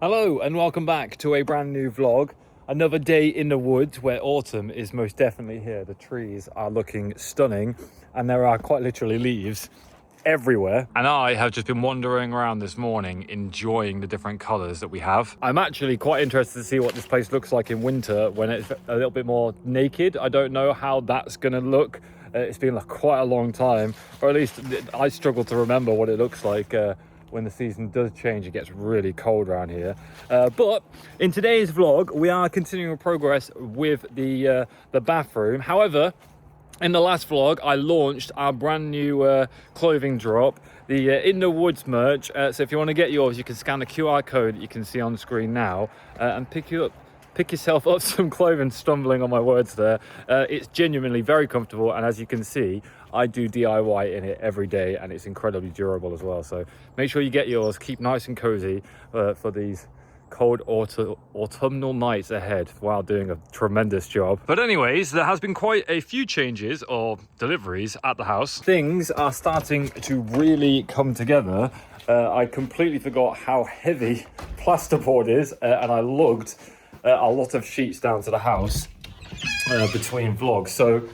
Hello and welcome back to a brand new vlog. Another day in the woods where autumn is most definitely here. The trees are looking stunning and there are quite literally leaves everywhere. And I have just been wandering around this morning enjoying the different colours that we have. I'm actually quite interested to see what this place looks like in winter when it's a little bit more naked. I don't know how that's going to look. It's been quite a long time, or at least I struggle to remember what it looks like when the season does change. It gets really cold around here. But in today's vlog, we are continuing progress with the bathroom. However, in the last vlog, I launched our brand new clothing drop, the In the Woods merch. So if you want to get yours, you can scan the QR code that you can see on the screen now and pick yourself up some clothing. Stumbling on my words there. It's genuinely very comfortable, and as you can see, I do DIY in it every day, and it's incredibly durable as well. So make sure you get yours. Keep nice and cozy for these cold autumnal nights ahead while doing a tremendous job. But anyways, there has been quite a few changes or deliveries at the house. Things are starting to really come together. I completely forgot how heavy plasterboard is, and I lugged a lot of sheets down to the house between vlogs. So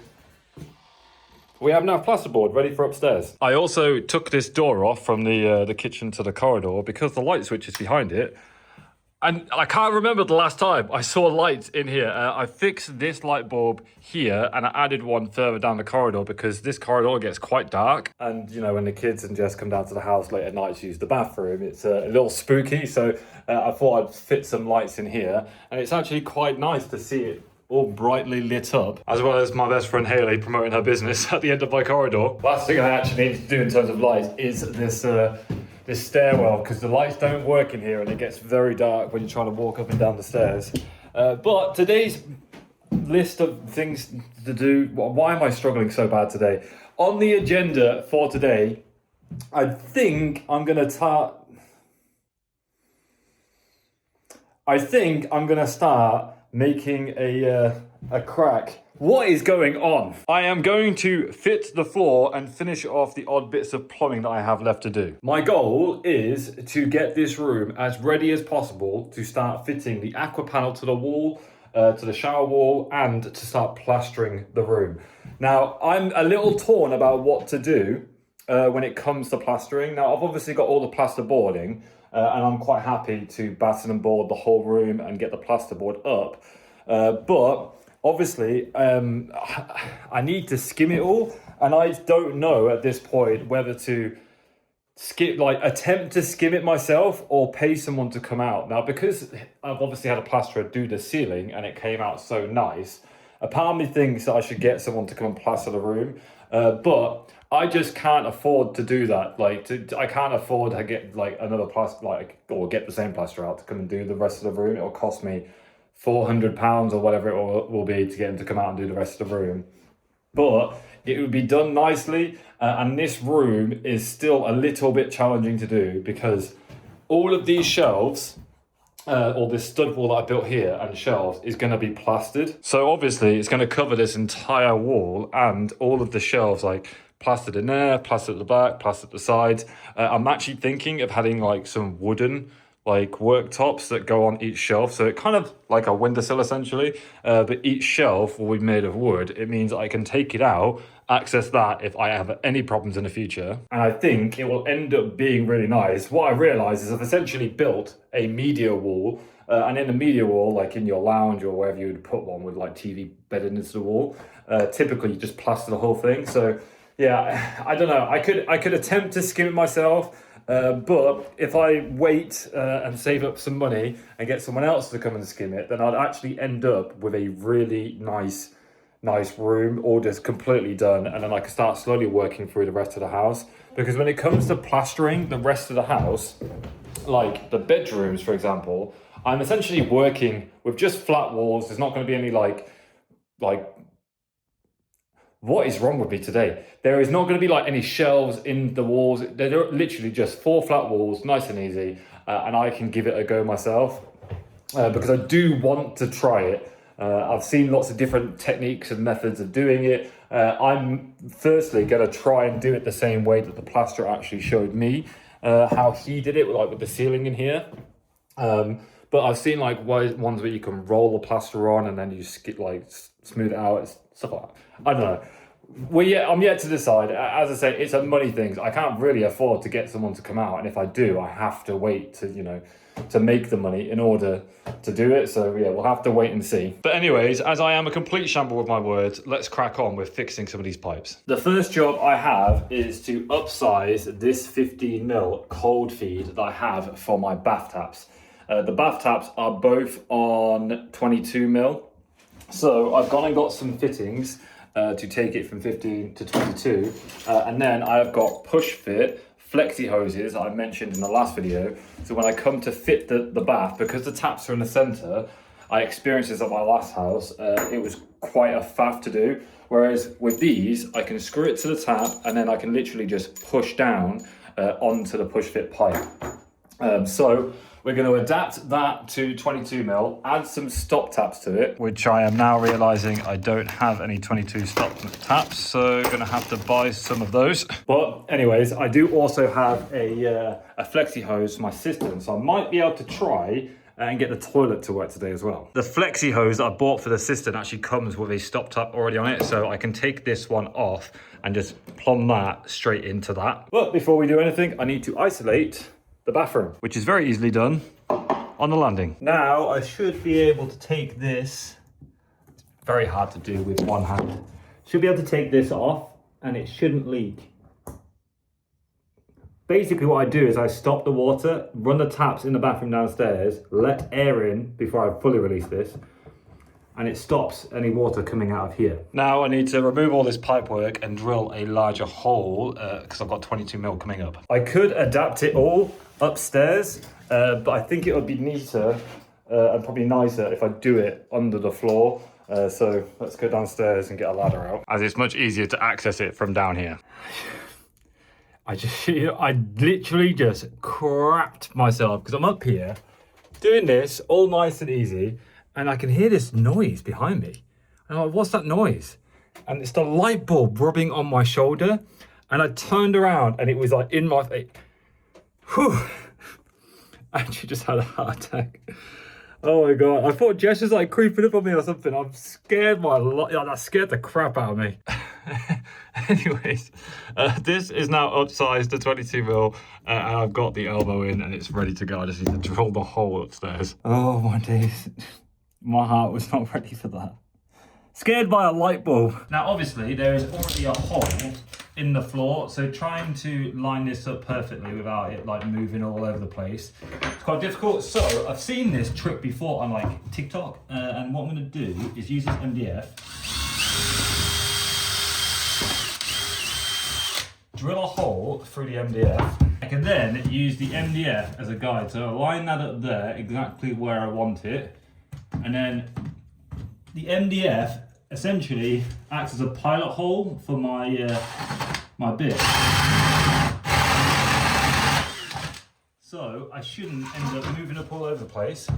we have now plasterboard ready for upstairs. I also took this door off from the kitchen to the corridor because the light switch is behind it. And I can't remember the last time I saw lights in here. I fixed this light bulb here and I added one further down the corridor because this corridor gets quite dark. And you know, when the kids and Jess come down to the house late at night to use the bathroom, it's a little spooky. So I thought I'd fit some lights in here. And it's actually quite nice to see it all brightly lit up, as well as my best friend Hayley promoting her business at the end of my corridor. Last thing I actually need to do in terms of lights is this stairwell, because the lights don't work in here and it gets very dark when you're trying to walk up and down the stairs. But today's list of things to do, why am I struggling so bad today? On the agenda for today, I think I'm gonna start making a crack. What is going on? I am going to fit the floor and finish off the odd bits of plumbing that I have left to do. My goal is to get this room as ready as possible to start fitting the aqua panel to the wall, to the shower wall, and to start plastering the room. Now, I'm a little torn about what to do when it comes to plastering. Now, I've obviously got all the plasterboarding, and I'm quite happy to batten and board the whole room and get the plasterboard up. But obviously, I need to skim it all, and I don't know at this point whether to attempt to skim it myself or pay someone to come out. Now, because I've obviously had a plasterer do the ceiling and it came out so nice, a part of me thinks that I should get someone to come and plaster the room, but I just can't afford to do that. I can't afford to get another plaster, or get the same plasterer out to come and do the rest of the room. It'll cost me £400 or whatever it will be to get him to come out and do the rest of the room. But it would be done nicely, and this room is still a little bit challenging to do because all of these shelves, or this stud wall that I built here and shelves, is going to be plastered. So obviously it's going to cover this entire wall, and all of the shelves plastered in there, plastered at the back, plastered at the sides. I'm actually thinking of having some wooden worktops that go on each shelf, so it kind of like a windowsill essentially, but each shelf will be made of wood. It means I can take it out, access that if I have any problems in the future, and I think it will end up being really nice. What I realized is I've essentially built a media wall, and in the media wall, in your lounge or wherever you would put one with TV bedded into the wall, typically you just plaster the whole thing. So yeah, I don't know, I could attempt to skim it myself, but if I wait and save up some money and get someone else to come and skim it, then I'd actually end up with a really nice room, all just completely done, and then I can start slowly working through the rest of the house. Because when it comes to plastering the rest of the house, like the bedrooms, for example, I'm essentially working with just flat walls. There's not going to be any what is wrong with me today? There is not going to be any shelves in the walls. They're literally just 4 flat walls, nice and easy, and I can give it a go myself because I do want to try it. I've seen lots of different techniques and methods of doing it. I'm firstly going to try and do it the same way that the plasterer actually showed me how he did it, with the ceiling in here. But I've seen like ones where you can roll the plaster on and then you smooth it out, stuff like that. I don't know. I'm yet to decide. As I say, it's a money thing. I can't really afford to get someone to come out, and if I do, I have to wait to make the money in order to do it. So yeah, we'll have to wait and see. But anyways, as I am a complete shamble with my words, let's crack on with fixing some of these pipes. The first job I have is to upsize this 15mm cold feed that I have for my bath taps. The bath taps are both on 22mm. So I've gone and got some fittings to take it from 15 to 22. And then I've got push fit flexi hoses I mentioned in the last video. So when I come to fit the bath, because the taps are in the center, I experienced this at my last house. It was quite a faff to do. Whereas with these, I can screw it to the tap and then I can literally just push down onto the push fit pipe. So we're going to adapt that to 22mm, add some stop taps to it, which I am now realizing I don't have any 22 stop taps, so going to have to buy some of those. But anyways, I do also have a flexi hose for my cistern, so I might be able to try and get the toilet to work today as well. The flexi hose that I bought for the cistern actually comes with a stop tap already on it, so I can take this one off and just plumb that straight into that. But before we do anything, I need to isolate the bathroom, which is very easily done on the landing. Now I should be able to take this, it's very hard to do with one hand, should be able to take this off and it shouldn't leak. Basically what I do is I stop the water, run the taps in the bathroom downstairs, let air in before I fully release this, and it stops any water coming out of here. Now I need to remove all this pipe work and drill a larger hole because I've got 22mm coming up. I could adapt it all upstairs, but I think it would be neater and probably nicer if I do it under the floor. So let's go downstairs and get a ladder out, as it's much easier to access it from down here. I literally just crapped myself because I'm up here doing this all nice and easy, and I can hear this noise behind me. And I'm like, what's that noise? And it's the light bulb rubbing on my shoulder. And I turned around and it was like in my face. Whew. I actually just had a heart attack. Oh my God. I thought Jess was like creeping up on me or something. I'm scared that scared the crap out of me. Anyways, this is now upsized to 22mm and I've got the elbow in and it's ready to go. I just need to drill the hole upstairs. Oh my days. My heart was not ready for that. Scared by a light bulb. Now obviously there is already a hole in the floor, so trying to line this up perfectly without it like moving all over the place, it's quite difficult. So I've seen this trick before on like TikTok, and what I'm going to do is use this MDF, drill a hole through the MDF. I can then use the MDF as a guide, so line that up there exactly where I want it, and then the MDF essentially acts as a pilot hole for my my bit. So I shouldn't end up moving up all over the place.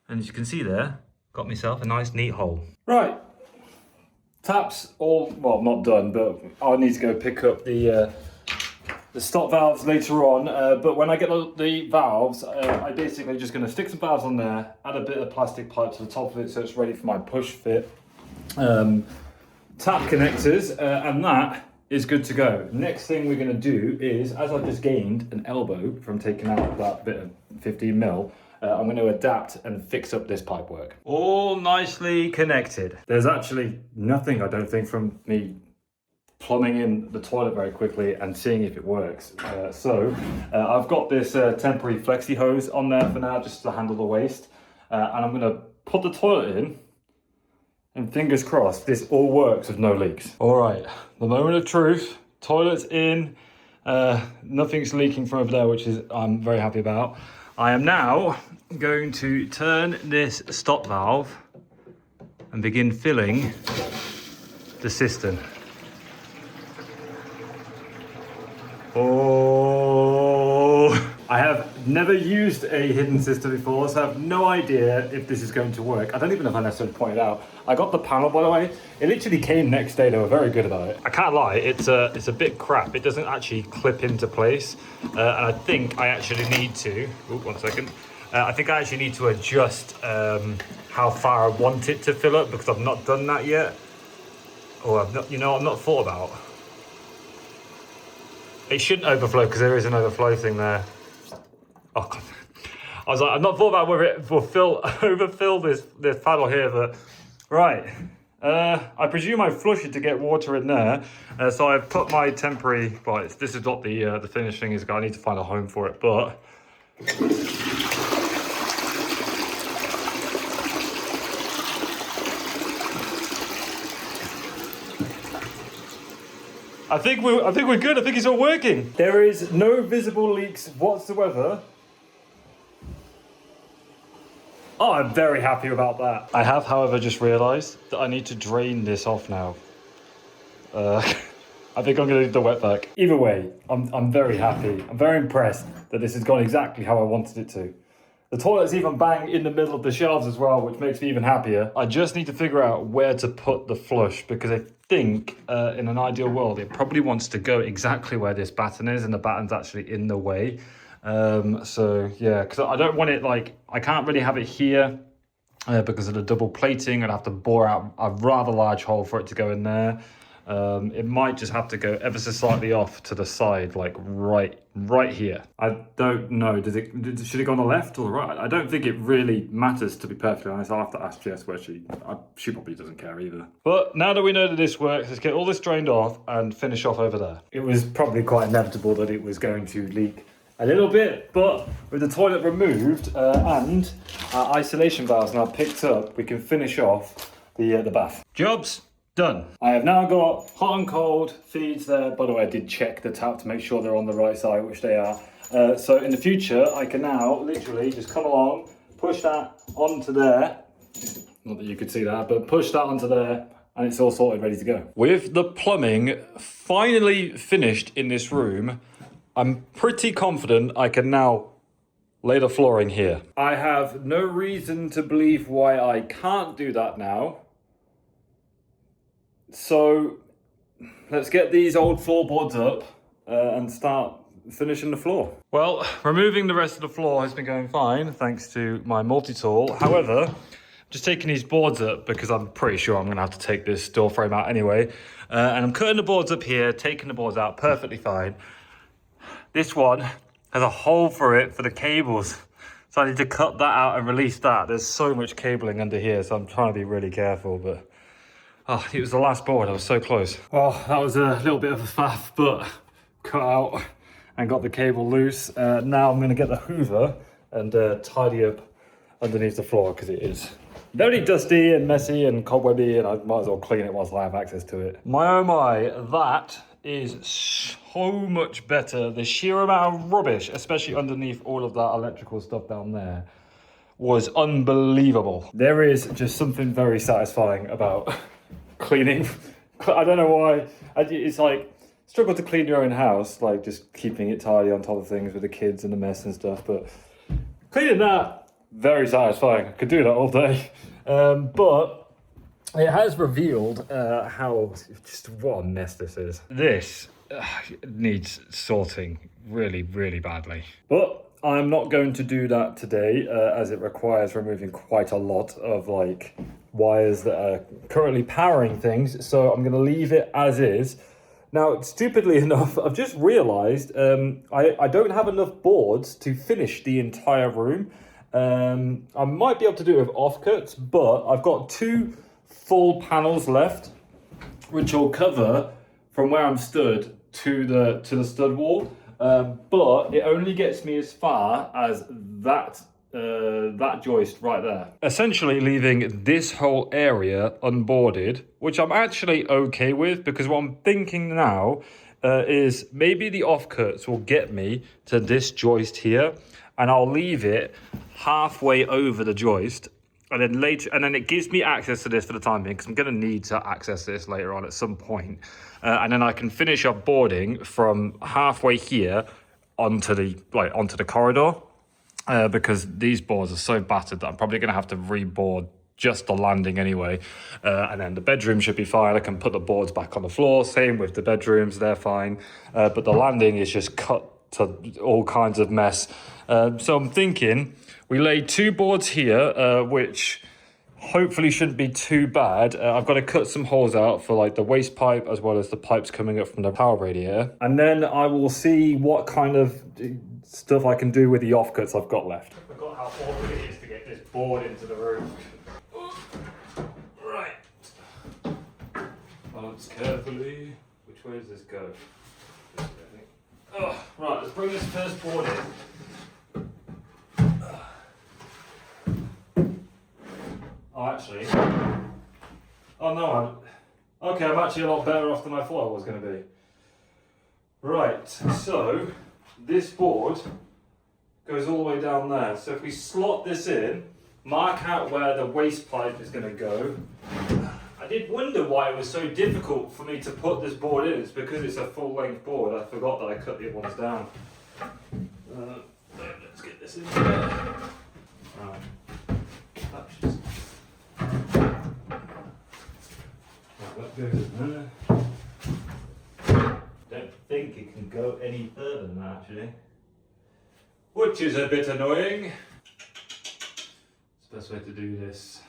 And as you can see there, got myself a nice neat hole. Right, taps all, well, not done, but I'll need to go pick up the stop valves later on. But when I get the valves, I'm basically just going to stick some valves on there, add a bit of plastic pipe to the top of it so it's ready for my push fit tap connectors, and that is good to go. Next thing we're going to do is, as I've just gained an elbow from taking out that bit of 15mm, I'm going to adapt and fix up this pipe work. All nicely connected. There's actually nothing, I don't think, from me plumbing in the toilet very quickly and seeing if it works. So I've got this temporary flexi hose on there for now, just to handle the waste. And I'm going to put the toilet in, and fingers crossed, this all works with no leaks. All right, the moment of truth. Toilet's in, nothing's leaking from over there, which is I'm very happy about. I am now going to turn this stop valve and begin filling the cistern. Oh, I have never used a hidden cistern before, so I have no idea if this is going to work. I don't even know if I necessarily pointed out. I got the panel, by the way. It literally came next day. They were very good about it. I can't lie, it's a bit crap. It doesn't actually clip into place. And I think I actually need to, one second. I think I actually need to adjust how far I want it to fill up because I've not done that yet. Or I've not, I've not thought about. It shouldn't overflow because there is an overflow thing there. Oh God. I was like, I've not thought about whether it will overfill this paddle here, but right. I presume I flush it to get water in there. So I've put my temporary, well, this is what the finishing is. I need to find a home for it, but I think we're good. I think it's all working. There is no visible leaks whatsoever. Oh, I'm very happy about that. I have, however, just realised that I need to drain this off now. I think I'm going to do the wet vac. Either way, I'm very happy. I'm very impressed that this has gone exactly how I wanted it to. The toilet's even bang in the middle of the shelves as well, which makes me even happier. I just need to figure out where to put the flush because I think in an ideal world, it probably wants to go exactly where this batten is and the batten's actually in the way. So yeah, because I don't want it I can't really have it here because of the double plating. I'd have to bore out a rather large hole for it to go in there. It might just have to go ever so slightly off to the side, like right here. I don't know. Should it go on the left or the right? I don't think it really matters, to be perfectly honest. I'll have to ask Jess where she probably doesn't care either. But now that we know that this works, let's get all this drained off and finish off over there. It was probably quite inevitable that it was going to leak a little bit, but with the toilet removed and our isolation valves now picked up, we can finish off the bath. Job's done. I have now got hot and cold feeds there. By the way, I did check the tap to make sure they're on the right side, which they are. So in the future, I can now literally just come along, push that onto there. Not that you could see that, but push that onto there, and it's all sorted, ready to go. With the plumbing finally finished in this room, I'm pretty confident I can now lay the flooring here. I have no reason to believe why I can't do that now. So let's get these old floorboards up and start finishing the floor. Well, removing the rest of the floor has been going fine thanks to my multi-tool. However, just taking these boards up because I'm pretty sure I'm gonna have to take this door frame out anyway. And I'm cutting the boards up here, taking the boards out perfectly fine. This one has a hole for it for the cables. So I need to cut that out and release that. There's so much cabling under here, so I'm trying to be really careful, but oh, it was the last board. I was so close. Oh, that was a little bit of a faff, but cut out and got the cable loose. Now I'm gonna get the Hoover and tidy up underneath the floor because it is very dusty and messy and cobwebby, and I might as well clean it whilst I have access to it. My oh my, that is so much better. The sheer amount of rubbish, especially underneath all of that electrical stuff down there, was unbelievable. There is just something very satisfying about cleaning. I don't know why. It's like struggle to clean your own house, like just keeping it tidy on top of things with the kids and the mess and stuff. But cleaning that, very satisfying. I could do that all day. But it has revealed what a mess this is. This needs sorting really, really badly. But I'm not going to do that today as it requires removing quite a lot of wires that are currently powering things. So I'm going to leave it as is. Now, stupidly enough, I've just realized I don't have enough boards to finish the entire room. I might be able to do it with offcuts, but I've got 2 full panels left, which will cover from where I'm stood to the stud wall. But it only gets me as far as that joist right there. Essentially leaving this whole area unboarded, which I'm actually okay with because what I'm thinking now is maybe the offcuts will get me to this joist here, and I'll leave it halfway over the joist. And then it gives me access to this for the time being because I'm going to need to access this later on at some point. And then I can finish up boarding from halfway here onto the corridor because these boards are so battered that I'm probably going to have to reboard just the landing anyway. And then the bedroom should be fine. I can put the boards back on the floor. Same with the bedrooms, they're fine. But the landing is just cut to all kinds of mess. So I'm thinking We laid 2 boards here, which hopefully shouldn't be too bad. I've got to cut some holes out for like the waste pipe as well as the pipes coming up from the power radiator. And then I will see what kind of stuff I can do with the offcuts I've got left. I forgot how awkward it is to get this board into the room. Right. Balance carefully. Which way does this go? This way, I think. Oh, right, let's bring this first board in. Oh, actually. Oh no, okay, I'm actually a lot better off than I thought I was going to be. Right, so this board goes all the way down there. So if we slot this in, mark out where the waste pipe is going to go. I did wonder why it was so difficult for me to put this board in. It's because it's a full length board. I forgot that I cut the other ones down. Let's get this in there. Right. That goes in there. Don't think it can go any further than that actually. Which is a bit annoying. It's the best way to do this.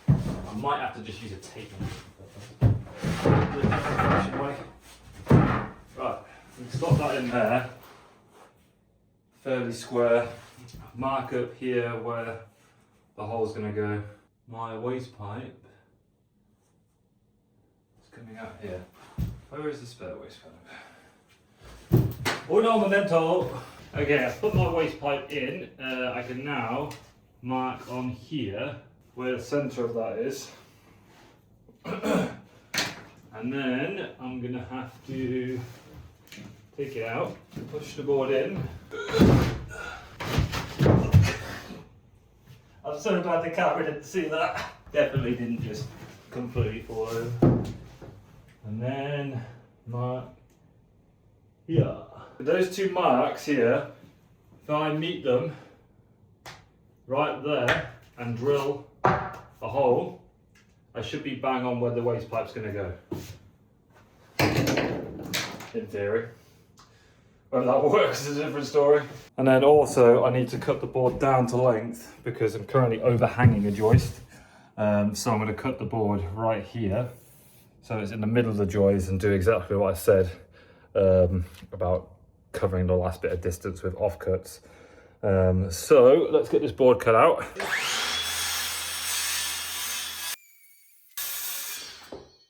I might have to just use a tape measure. Right, we slot that in there. Fairly square. Mark up here where the hole's going to go. My waste pipe is coming out here. Where is the spare waste pipe? Oh no, memento! Okay, I've put my waste pipe in. I can now mark on here where the centre of that is. And then I'm going to have to take it out, push the board in. I'm so glad the camera didn't see that. Definitely didn't just completely fall over. And then mark here. Those 2 marks here, if I meet them right there and drill a hole, I should be bang on where the waste pipe's going to go. In theory. Whether that works is a different story. And then also I need to cut the board down to length because I'm currently overhanging a joist. So I'm going to cut the board right here. So it's in the middle of the joist and do exactly what I said about covering the last bit of distance with offcuts. So let's get this board cut out.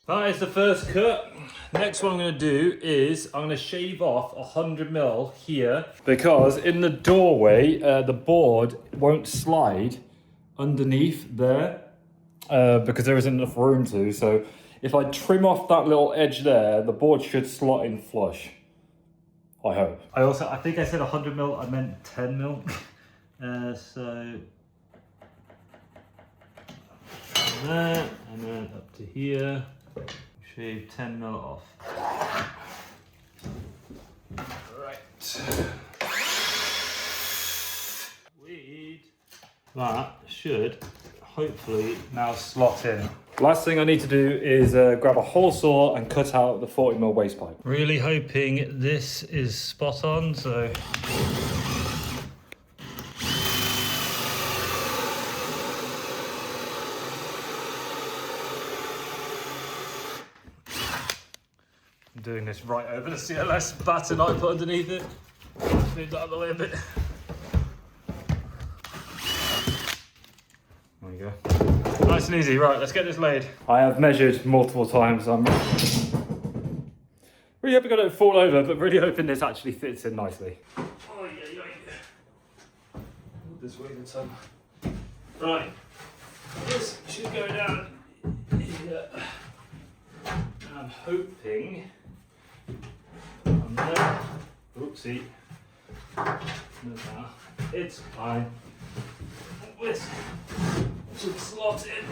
That is the first cut. Next what I'm going to do is I'm going to shave off 100mm here because in the doorway the board won't slide underneath there because there isn't enough room to. So if I trim off that little edge there, the board should slot in flush. I hope. I think I said 100mm, I meant 10mm. So there and then up to here. Shave 10mm off. Right. That should hopefully now slot in. Last thing I need to do is grab a hole saw and cut out the 40mm waste pipe. Really hoping this is spot on, so. I'm doing this right over the CLS batten I put underneath it. Move that out of the way a bit. There we go. Nice and easy. Right, let's get this laid. I have measured multiple times. I'm really hoping I don't fall over, but really hoping this actually fits in nicely. Oh, yeah. This way the time. Right. This should go down here. I'm hoping on there. Oopsie. It's fine. This should slot in.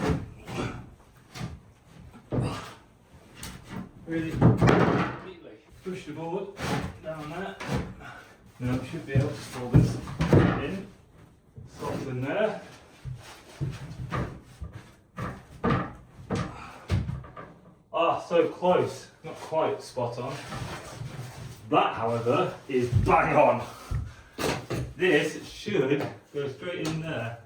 Really neatly. Push the board down there. Now we should be able to fold this in. Slot in there. Ah, so close. Not quite spot on. That, however, is bang on. This should go straight in there.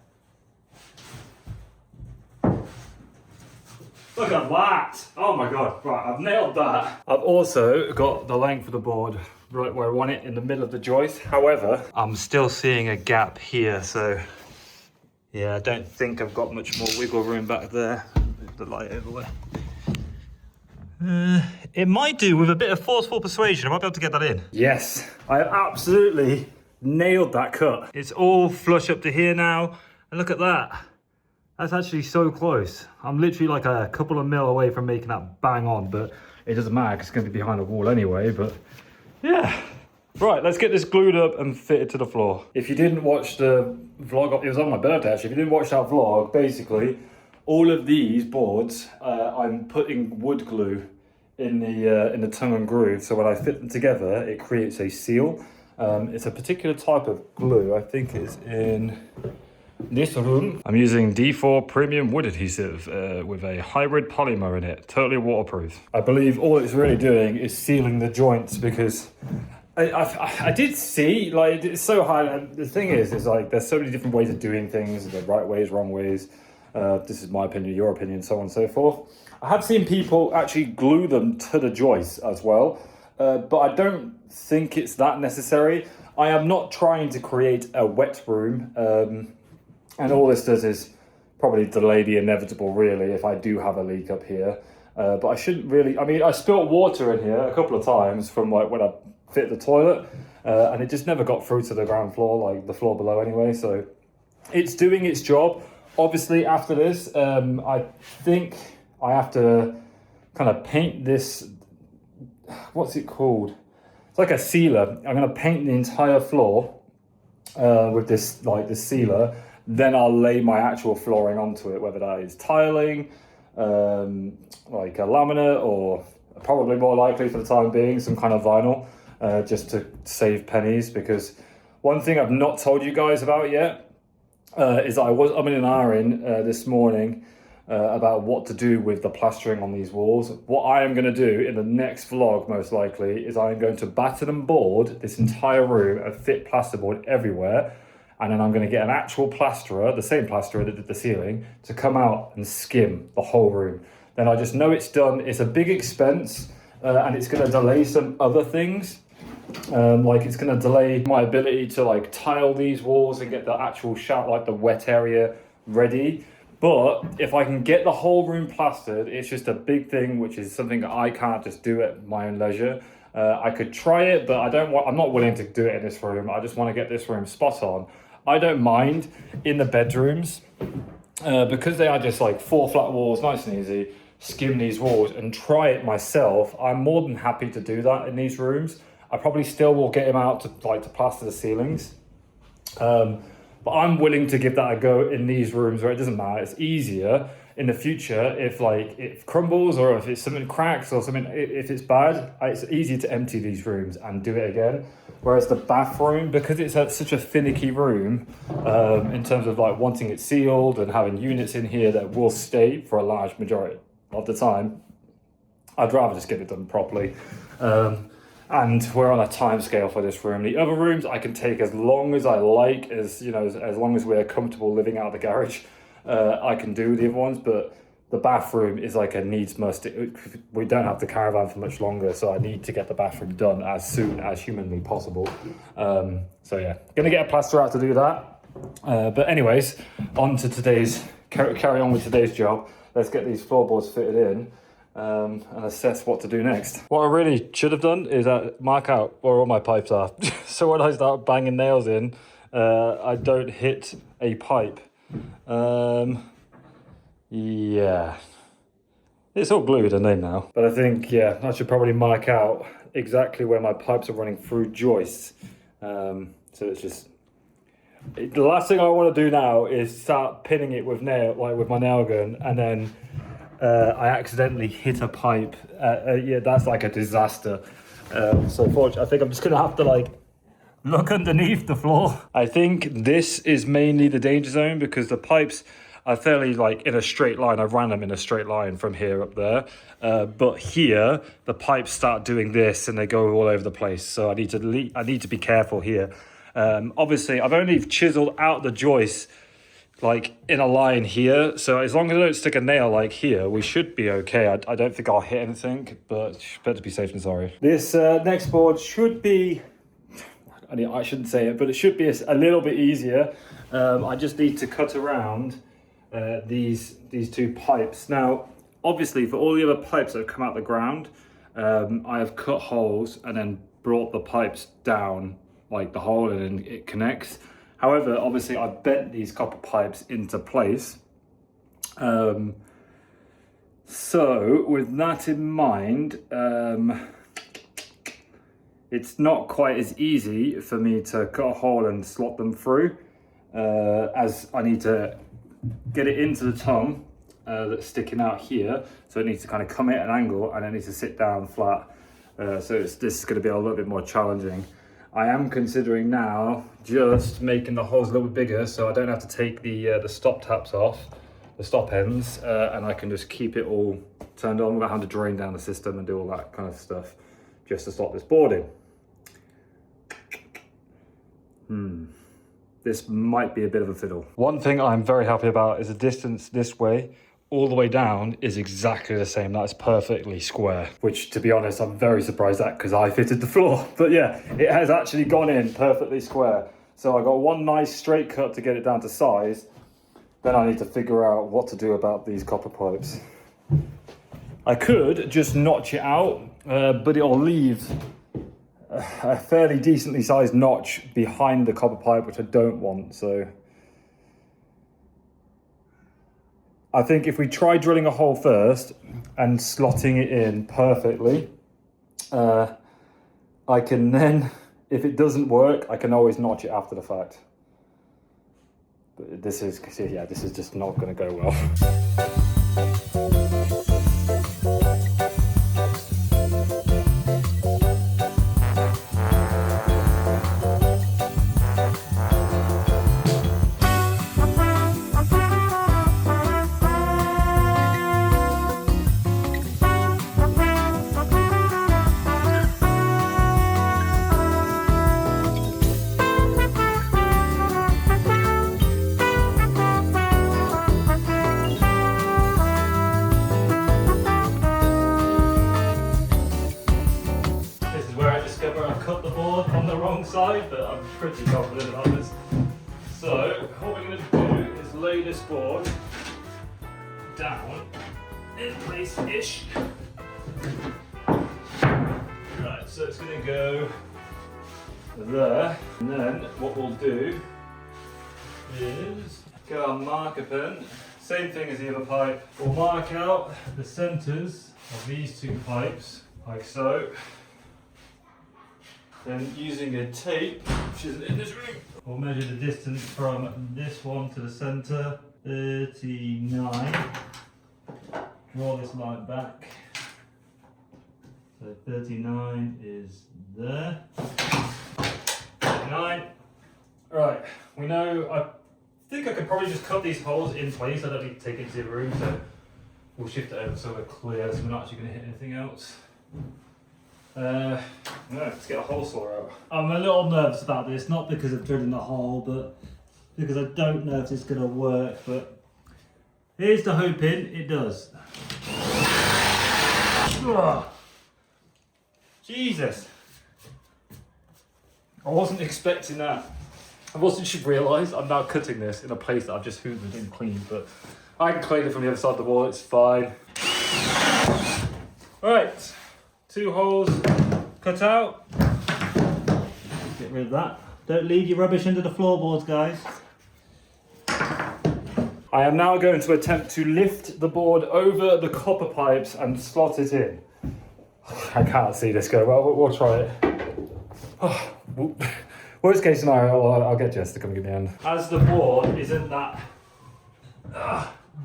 Look at that! Oh my god, right, I've nailed that. I've also got the length of the board right where I want it in the middle of the joist. However, I'm still seeing a gap here, so yeah, I don't think I've got much more wiggle room back there. Move the light over there. It might do with a bit of forceful persuasion. I might be able to get that in. Yes, I absolutely nailed that cut. It's all flush up to here now, and look at that. That's actually so close. I'm literally like a couple of mil away from making that bang on, but it doesn't matter because it's going to be behind a wall anyway, but yeah. Right, let's get this glued up and fitted to the floor. If you didn't watch the vlog, it was on my birthday actually, if you didn't watch that vlog, basically, all of these boards, I'm putting wood glue in the tongue and groove, so when I fit them together, it creates a seal. It's a particular type of glue, I think it's in this room. I'm using D4 premium wood adhesive with a hybrid polymer in it, totally waterproof. I believe all it's really doing is sealing the joints because I did see, like, it's so hard. The thing is like, there's so many different ways of doing things, the right ways, wrong ways. This is my opinion, your opinion, so on and so forth. I have seen people actually glue them to the joists as well, but I don't think it's that necessary. I am not trying to create a wet room, and all this does is probably delay the inevitable, really, if I do have a leak up here. But I shouldn't really, I mean, I spilt water in here a couple of times from like when I fit the toilet, and it just never got through to the ground floor, like the floor below anyway, so it's doing its job. Obviously, after this, I think I have to kind of paint this, what's it called? It's like a sealer. I'm going to paint the entire floor with this, like this sealer. Then I'll lay my actual flooring onto it, whether that is tiling, like a laminate, or probably more likely for the time being, some kind of vinyl, just to save pennies. Because one thing I've not told you guys about yet is that I'm in an iron this morning about what to do with the plastering on these walls. What I am going to do in the next vlog, most likely, is I am going to batten and board this entire room and fit plasterboard everywhere. And then I'm going to get an actual plasterer, the same plasterer that did the ceiling, to come out and skim the whole room. Then I just know it's done. It's a big expense, and it's going to delay some other things. Like it's going to delay my ability to like tile these walls and get the actual like the wet area ready. But if I can get the whole room plastered, it's just a big thing, which is something that I can't just do at my own leisure. I could try it, but I'm not willing to do it in this room. I just want to get this room spot on. I don't mind in the bedrooms because they are just like 4 flat walls, nice and easy. Skim these walls and try it myself. I'm more than happy to do that in these rooms. I probably still will get him out to plaster the ceilings. But I'm willing to give that a go in these rooms where it doesn't matter. It's easier in the future if like it crumbles or if it's something cracks or something, if it's bad, it's easier to empty these rooms and do it again. Whereas the bathroom, because it's such a finicky room, in terms of like wanting it sealed and having units in here that will stay for a large majority of the time, I'd rather just get it done properly. And we're on a time scale for this room. The other rooms I can take as long as I like, as you know, as long as we're comfortable living out of the garage. I can do the other ones, but the bathroom is like a needs must. We don't have the caravan for much longer, so I need to get the bathroom done as soon as humanly possible. So yeah, gonna get a plasterer out to do that. But anyways, on to carry on with today's job. Let's get these floorboards fitted in. And assess what to do next. What I really should have done is mark out where all my pipes are. So when I start banging nails in, I don't hit a pipe. Yeah. It's all glued in there now. But I think, yeah, I should probably mark out exactly where my pipes are running through joists. So it's just... The last thing I want to do now is start pinning it with with my nail gun, and then I accidentally hit a pipe. Yeah, that's like a disaster. So fortunately, I think I'm just gonna have to like look underneath the floor. I think this is mainly the danger zone because the pipes are fairly like in a straight line. I ran them in a straight line from here up there. But here, the pipes start doing this and they go all over the place. So I need to be careful here. Obviously, I've only chiseled out the joists like in a line here, so as long as I don't stick a nail like here, we should be okay. I don't think I'll hit anything, but better be safe than sorry. This next board should be, I shouldn't say it, but it should be a little bit easier. I just need to cut around these two pipes. Now, obviously, for all the other pipes that have come out the ground, I have cut holes and then brought the pipes down like the hole, and then it connects. However, obviously, I've bent these copper pipes into place. So with that in mind, it's not quite as easy for me to cut a hole and slot them through, as I need to get it into the tongue that's sticking out here. So it needs to kind of come at an angle, and it needs to sit down flat. So this is going to be a little bit more challenging. I am considering now just making the holes a little bit bigger, so I don't have to take the stop taps off, the stop ends, and I can just keep it all turned on without having to drain down the system and do all that kind of stuff just to slot this board in. This might be a bit of a fiddle. One thing I'm very happy about is the distance this way all the way down is exactly the same. That's perfectly square, which, to be honest, I'm very surprised at because I fitted the floor. But yeah, it has actually gone in perfectly square. So I got one nice straight cut to get it down to size. Then I need to figure out what to do about these copper pipes. I could just notch it out, but it'll leave a fairly decently sized notch behind the copper pipe, which I don't want. So I think if we try drilling a hole first and slotting it in perfectly, I can then, if it doesn't work, I can always notch it after the fact. But this is just not going to go well. Side, but I'm pretty confident about this. So what we're going to do is lay this board down in place-ish. Right, so it's going to go there, and then what we'll do is get our marker pen, same thing as the other pipe. We'll mark out the centres of these two pipes, like so. Then using a tape, which isn't in this room, we'll measure the distance from this one to the centre, 39. Draw this line back. So 39 is there. 39. Right, we know, I think I could probably just cut these holes in place. I don't need to take it into the room, so we'll shift it over so we're clear, so we're not actually going to hit anything else. Let's get a hole saw out. I'm a little nervous about this, not because of drilling the hole, but because I don't know if it's going to work. But here's the hoping it does. Ugh. Jesus! I wasn't expecting that. I wasn't should realise I'm now cutting this in a place that I've just hoovered and cleaned, but I can clean it from the other side of the wall, it's fine. Alright. 2 holes cut out. Get rid of that. Don't leave your rubbish under the floorboards, guys. I am now going to attempt to lift the board over the copper pipes and slot it in. I can't see this go well, but we'll try it. Worst case scenario, I'll get Jess to come give me a hand. As the board isn't that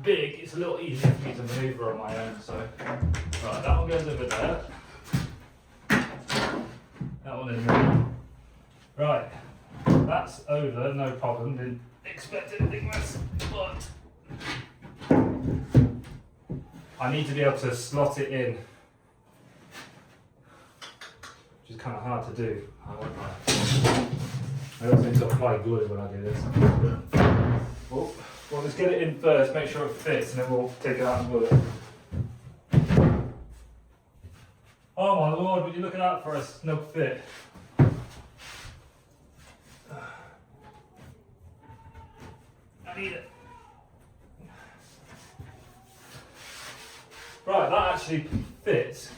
big, it's a little easier for me to manoeuvre on my own. So, right, that one goes over there. That one is there. Right, that's over, no problem. Didn't expect anything less, but I need to be able to slot it in, which is kind of hard to do. I won't lie. I also need to apply glue when I do this. Oh, well, let's get it in first, make sure it fits, and then we'll take it out and glue it. Oh my lord, would you look at that for a snug fit? I need it. Right, that actually fits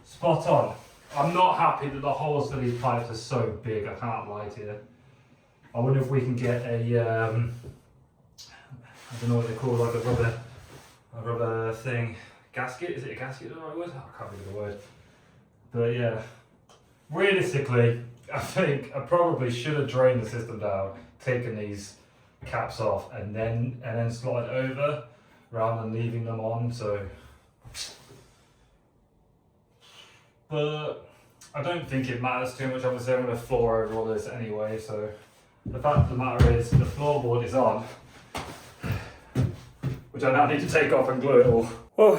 spot on. I'm not happy that the holes for these pipes are so big, I can't lie to you. I wonder if we can get a, I don't know what they're called, like a rubber thing. Gasket? Is it a gasket? Is that the right word? I can't think of the word. But yeah, realistically, I think I probably should have drained the system down, taken these caps off, and then slotted over rather than leaving them on. So, but I don't think it matters too much. Obviously, I'm going to floor over all this anyway. So the fact of the matter is, the floorboard is on, which I now need to take off and glue it all. Well,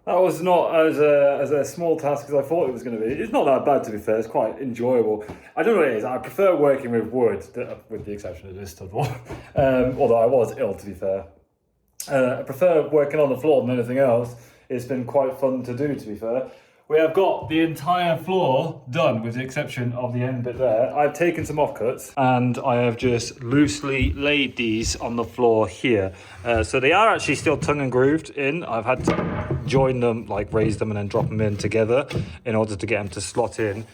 that was not as a small task as I thought it was going to be. It's not that bad, to be fair. It's quite enjoyable. I don't know what it is. I prefer working with wood, with the exception of this stud wall. Although I was ill, to be fair. I prefer working on the floor than anything else. It's been quite fun to do, to be fair. We have got the entire floor done, with the exception of the end bit there. I've taken some offcuts and I have just loosely laid these on the floor here. So they are actually still tongue and grooved in. I've had to join them, like raise them and then drop them in together in order to get them to slot in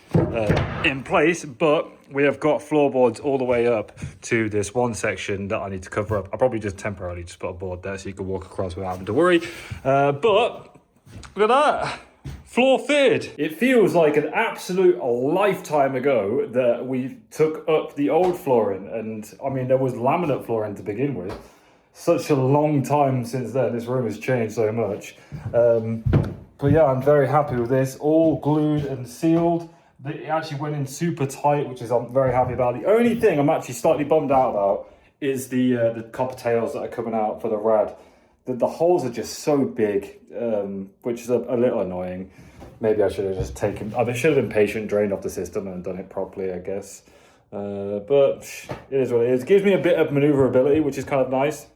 place. But we have got floorboards all the way up to this one section that I need to cover up. I'll probably just temporarily just put a board there so you can walk across without having to worry. But look at that. Floor fitted. It feels like an absolute lifetime ago that we took up the old flooring, and I mean there was laminate flooring to begin with. Such a long time since then. This room has changed so much. But yeah, I'm very happy with this. All glued and sealed. It actually went in super tight, which is I'm very happy about. The only thing I'm actually slightly bummed out about is the copper tails that are coming out for the rad. The holes are just so big, which is a little annoying. Maybe I should have just taken, I should have been patient, drained off the system and done it properly, I guess. But it is what it is. It gives me a bit of maneuverability, which is kind of nice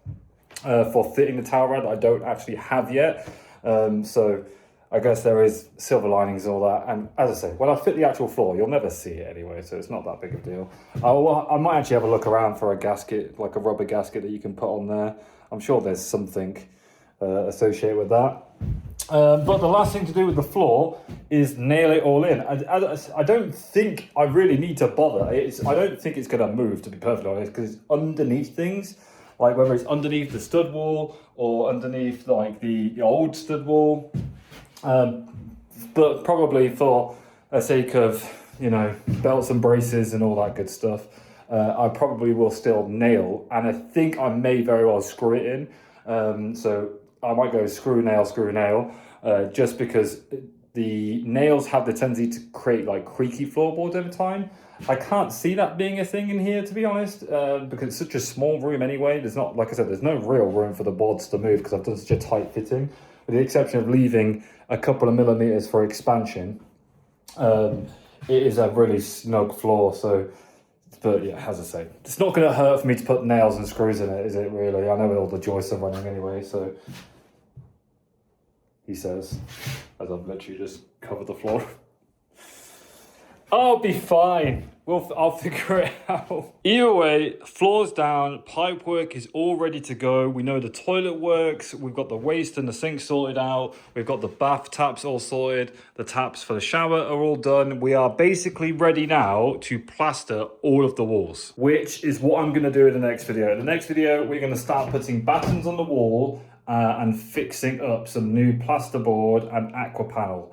for fitting the towel rad that I don't actually have yet. So I guess there is silver linings and all that. And as I say, when I fit the actual floor, you'll never see it anyway, so it's not that big of a deal. I might actually have a look around for a gasket, like a rubber gasket that you can put on there. I'm sure there's something associated with that. But the last thing to do with the floor is nail it all in. I don't think I really need to bother. I don't think it's going to move, to be perfectly honest, because it's underneath things. Like whether it's underneath the stud wall or underneath like the old stud wall. But probably for the sake of, you know, belts and braces and all that good stuff, I probably will still nail, and I think I may very well screw it in. So I might go screw nail, just because the nails have the tendency to create like creaky floorboards over time. I can't see that being a thing in here, to be honest, because it's such a small room anyway. There's not, like I said, there's no real room for the boards to move because I've done such a tight fitting, with the exception of leaving a couple of millimeters for expansion. It is a really snug floor, so. But yeah, as I say, it's not going to hurt for me to put nails and screws in it, is it really? I know all the joists are running anyway, so he says, as I've literally just covered the floor. I'll be fine. I'll figure it out. Either way, floor's down, pipe work is all ready to go. We know the toilet works. We've got the waste and the sink sorted out. We've got the bath taps all sorted. The taps for the shower are all done. We are basically ready now to plaster all of the walls, which is what I'm going to do in the next video. In the next video, we're going to start putting battens on the wall and fixing up some new plasterboard and aqua panel.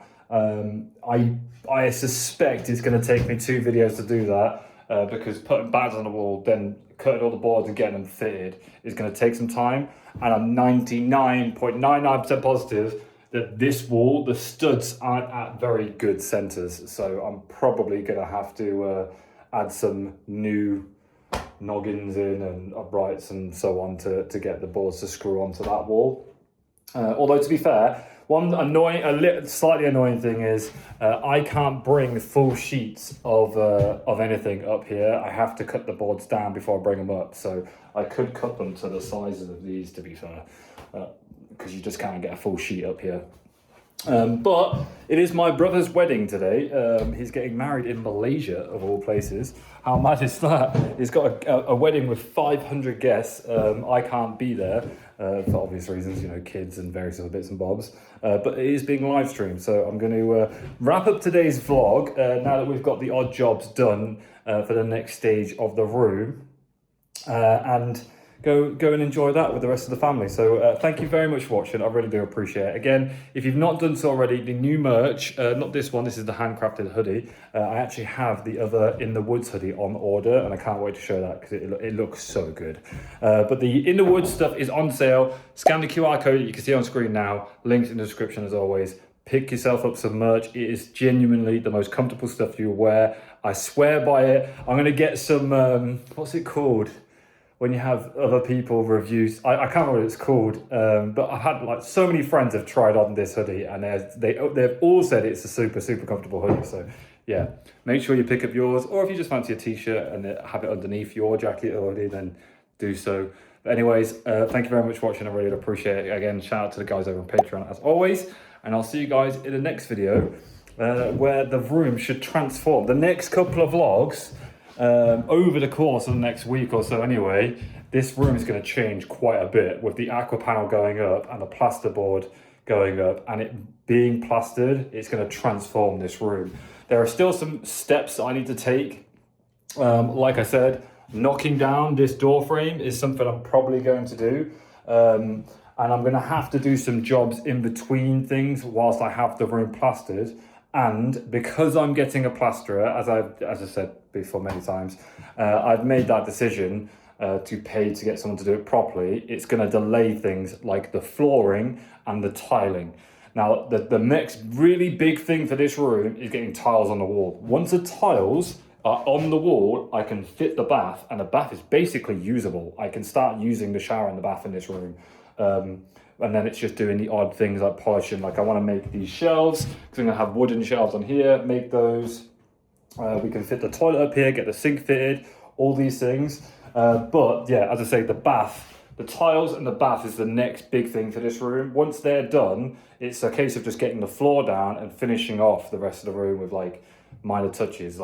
I suspect it's going to take me 2 videos to do that, because putting battens on the wall, then cutting all the boards and getting them fitted is going to take some time. And I'm 99.99% positive that this wall, the studs aren't at very good centers. So I'm probably going to have to add some new noggins in and uprights and so on to get the boards to screw onto that wall. Although to be fair, one slightly annoying thing is I can't bring full sheets of anything up here. I have to cut the boards down before I bring them up. So I could cut them to the sizes of these, to be fair, because you just can't get a full sheet up here. But it is my brother's wedding today. He's getting married in Malaysia, of all places. How mad is that? He's got a wedding with 500 guests. I can't be there for obvious reasons, kids and various other bits and bobs. But it is being live streamed, so I'm going to wrap up today's vlog now that we've got the odd jobs done for the next stage of the room. And go and enjoy that with the rest of the family. So thank you very much for watching. I really do appreciate it. Again, if you've not done so already, the new merch, not this one, this is the handcrafted hoodie. I actually have the other In the Woods hoodie on order, and I can't wait to show that because it looks so good. But the In the Woods stuff is on sale. Scan the QR code you can see on screen now. Links in the description as always. Pick yourself up some merch. It is genuinely the most comfortable stuff you'll wear. I swear by it. I'm going to get some, what's it called? When you have other people reviews, I can't remember what it's called, but I've had so many friends have tried on this hoodie and they've all said it's a super, super comfortable hoodie. So yeah, make sure you pick up yours, or if you just fancy a t-shirt and have it underneath your jacket or hoodie, then do so. But anyways, thank you very much for watching. I really appreciate it. Again, shout out to the guys over on Patreon as always. And I'll see you guys in the next video where the room should transform. The next couple of vlogs, over the course of the next week or so anyway, this room is going to change quite a bit with the aqua panel going up and the plasterboard going up and it being plastered. It's going to transform this room. There are still some steps I need to take. Like I said, knocking down this door frame is something I'm probably going to do. And I'm going to have to do some jobs in between things whilst I have the room plastered. And because I'm getting a plasterer, as I said before many times, I've made that decision to pay to get someone to do it properly. It's going to delay things like the flooring and the tiling. Now, the next really big thing for this room is getting tiles on the wall. Once the tiles are on the wall, I can fit the bath, and the bath is basically usable. I can start using the shower and the bath in this room. And then it's just doing the odd things like polishing. Like I want to make these shelves, because I'm going to have wooden shelves on here, make those. We can fit the toilet up here, get the sink fitted, all these things. But yeah, as I say, the tiles and the bath is the next big thing for this room. Once they're done, it's a case of just getting the floor down and finishing off the rest of the room with minor touches.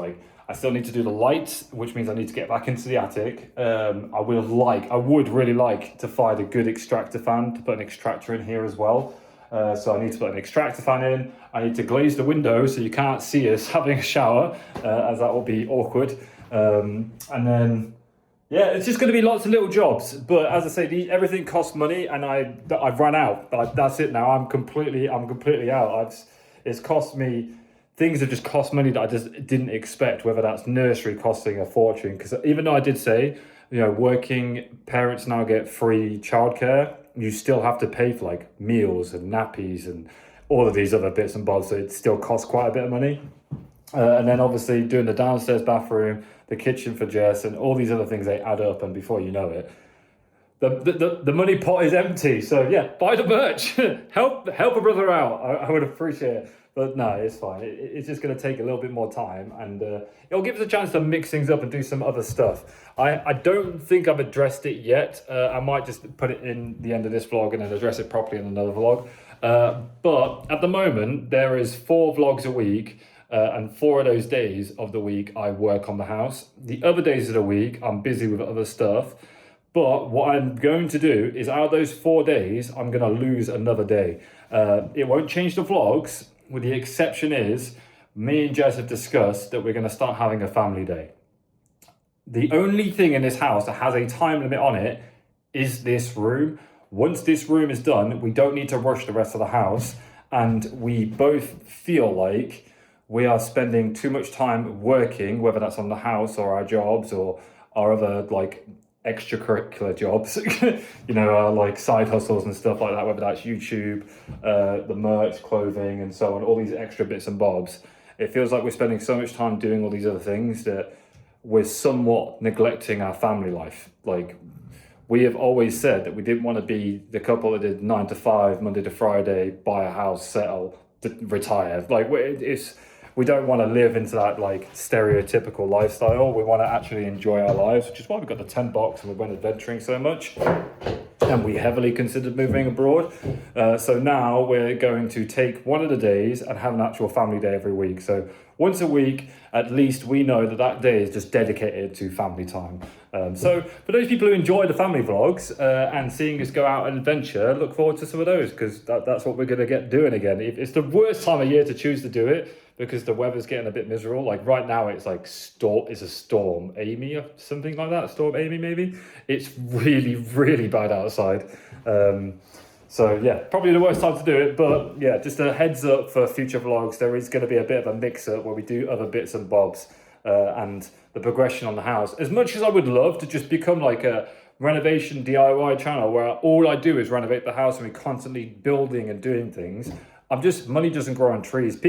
I still need to do the lights, which means I need to get back into the attic. I would really like to find a good extractor fan to put an extractor in here as well. So I need to put an extractor fan in. I need to glaze the windows so you can't see us having a shower, as that will be awkward. And then, yeah, it's just going to be lots of little jobs. But as I say, everything costs money, and I've run out. That's it now. I'm completely out. It's cost me. Things have just cost money that I just didn't expect, whether that's nursery costing a fortune. Because even though I did say, working parents now get free childcare, you still have to pay for meals and nappies and all of these other bits and bobs. So it still costs quite a bit of money. And then obviously doing the downstairs bathroom, the kitchen for Jess, and all these other things, they add up. And before you know it, the money pot is empty. So yeah, buy the merch. help a brother out. I would appreciate it. But no, it's fine. It's just going to take a little bit more time, and it'll give us a chance to mix things up and do some other stuff. I don't think I've addressed it yet. I might just put it in the end of this vlog and then address it properly in another vlog. But at the moment, there is 4 vlogs a week, and 4 of those days of the week I work on the house. The other days of the week, I'm busy with other stuff. But what I'm going to do is, out of those 4 days, I'm going to lose another day. It won't change the vlogs. With the exception is, me and Jess have discussed that we're going to start having a family day. The only thing in this house that has a time limit on it is this room. Once this room is done, we don't need to rush the rest of the house. And we both feel like we are spending too much time working, whether that's on the house or our jobs or our other extracurricular jobs, like side hustles and stuff like that, whether that's YouTube, the merch, clothing, and so on, all these extra bits and bobs. It feels like we're spending so much time doing all these other things that we're somewhat neglecting our family life. we have always said that we didn't want to be the couple that did 9 to 5, Monday to Friday, buy a house, settle, retire. Like we don't want to live into that like stereotypical lifestyle. We want to actually enjoy our lives, which is why we got the tent box and we went adventuring so much. And we heavily considered moving abroad. So now we're going to take one of the days and have an actual family day every week. So once a week, at least we know that that day is just dedicated to family time. So for those people who enjoy the family vlogs and seeing us go out and adventure, look forward to some of those, because that's what we're going to get doing again. It's the worst time of year to choose to do it because the weather's getting a bit miserable. Like right now it's like it's a storm Amy or something like that. Storm Amy maybe. It's really, really bad outside. So yeah, probably the worst time to do it, but yeah, just a heads up for future vlogs. There is going to be a bit of a mix up where we do other bits and bobs and the progression on the house. As much as I would love to just become like a renovation DIY channel where all I do is renovate the house and we're constantly building and doing things, money doesn't grow on trees.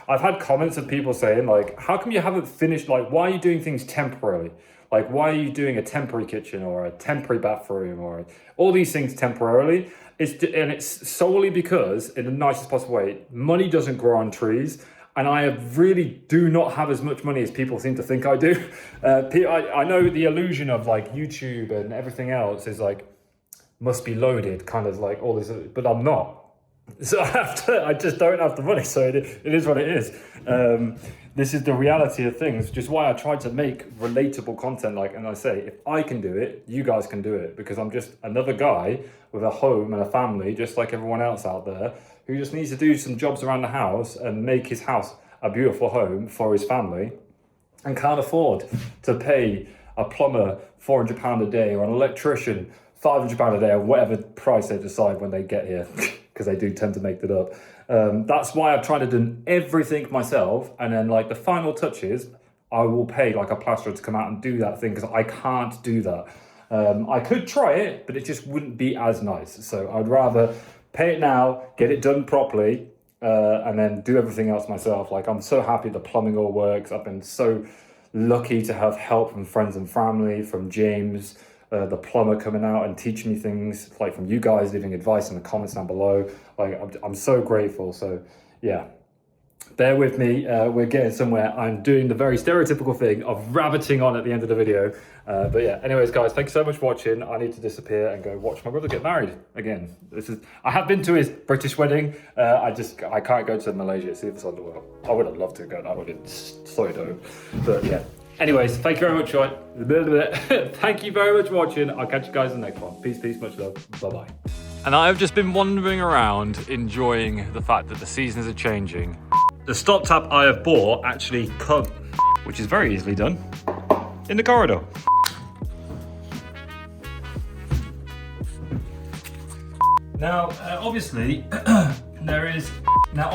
I've had comments of people saying like, how come you haven't finished, like, why are you doing things temporarily? Like, why are you doing a temporary kitchen or a temporary bathroom or all these things temporarily? It's solely because, in the nicest possible way, money doesn't grow on trees. And I really do not have as much money as people seem to think I do. I know the illusion of like YouTube and everything else is like, must be loaded, kind of like all this, but I'm not. So I just don't have the money. So it is what it is. This is the reality of things, which is why I try to make relatable content. Like, and I say, if I can do it, you guys can do it, because I'm just another guy with a home and a family, just like everyone else out there, who just needs to do some jobs around the house and make his house a beautiful home for his family, and can't afford to pay a plumber £400 a day or an electrician £500 a day, or whatever price they decide when they get here, because they do tend to make that up. That's why I've tried to do everything myself, and then like the final touches, I will pay like a plasterer to come out and do that thing, because I can't do that. I could try it, but it just wouldn't be as nice. So I'd rather pay it now, get it done properly, and then do everything else myself. Like, I'm so happy the plumbing all works. I've been so lucky to have help from friends and family, from James, the plumber, coming out and teaching me things, like from you guys leaving advice in the comments down below. Like, I'm so grateful. So yeah, bear with me. We're getting somewhere. I'm doing the very stereotypical thing of rabbiting on at the end of the video. But yeah, anyways, guys, thank you so much for watching. I need to disappear and go watch my brother get married again. I have been to his British wedding. I can't go to Malaysia, see if it's on the world. I would have loved to go. That would have been so dope. But yeah. Anyways, thank you very much, right? Thank you very much for watching. I'll catch you guys in the next one. Peace, much love. Bye-bye. And I've just been wandering around enjoying the fact that the seasons are changing. The stop tap I have bought actually come, which is very easily done, in the corridor. Now, obviously, there is a